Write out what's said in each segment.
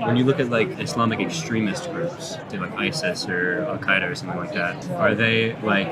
when you look at like Islamic extremist groups, say like ISIS or Al Qaeda or something like that, are they like,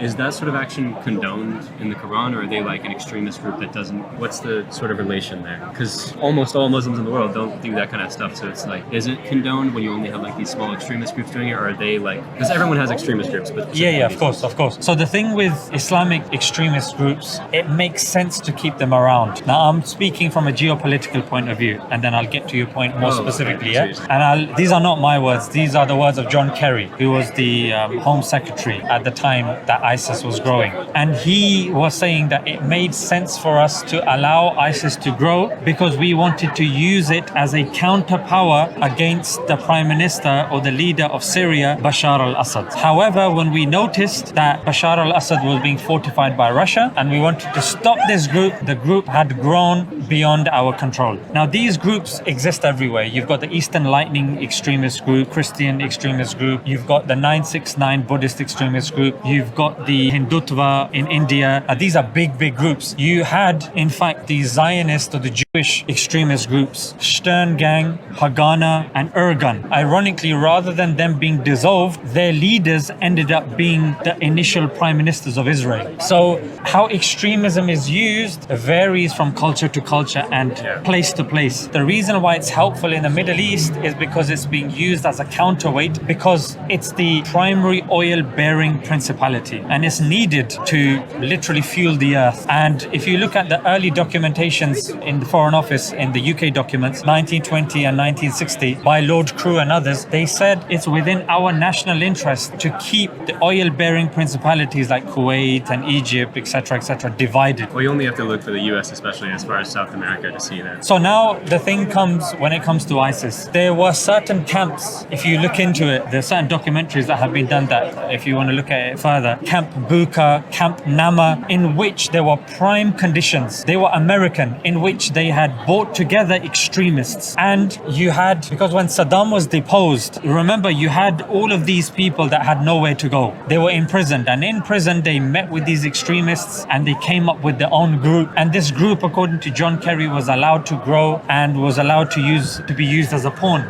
is that sort of action condoned in the Quran, or are they like an extremist group that doesn't? What's the sort of relation there? Because almost all Muslims in the world don't do that kind of stuff. So it's like, is it condoned when you only have like these small extremist groups doing it, or are they like? Because everyone has extremist groups, but yeah, of course. So the thing with Islamic extremist groups, it makes sense to keep them around. Now I'm speaking from a geopolitical point of view, and then I'll get to your point more specifically. Okay. Yeah, and these are not my words. These are the words of John Kerry, who was the Home Secretary at the time that ISIS was growing, and he was saying that it made sense for us to allow ISIS to grow because we wanted to use it as a counterpower against the Prime Minister or the leader of Syria, Bashar al-Assad. However, when we noticed that Bashar al-Assad was being fortified by Russia and we wanted to stop this group, the group had grown beyond our control. Now these groups exist everywhere. You've got the Eastern Lightning extremist group, Christian extremist group, you've got the 969 Buddhist extremist group, you've got the Hindutva in India. These are big groups. You had, in fact, the Zionist or the Jewish extremist groups, Stern Gang, Haganah, and Ergun. Ironically, rather than them being dissolved, their leaders ended up being the initial prime ministers of Israel. So how extremism is used varies from culture to culture and place to place. The reason why it's helpful in the Middle East is because it's being used as a counterweight, because it's the primary oil-bearing principality and it's needed to literally fuel the earth. And if you look at the early documentations in the Foreign Office, in the UK documents, 1920 and 1960, by Lord Crewe and others, they said it's within our national interest to keep the oil-bearing principalities like Kuwait and Egypt, etc., divided. Well, you only have to look for the US, especially as far as South America, to see that. So now the thing comes, when it comes to ISIS, there were certain camps, if you look into it, there's certain documentaries that have been done that, if you want to look at it further, Camp Buka, Camp Nama, in which there were prime conditions. They were American, in which they had brought together extremists. And you had, because when Saddam was deposed, remember you had all of these people that had nowhere to go. They were imprisoned, and in prison they met with these extremists and they came up with their own group. And this group, according to John Kerry, was allowed to grow and was allowed to be used as a pawn.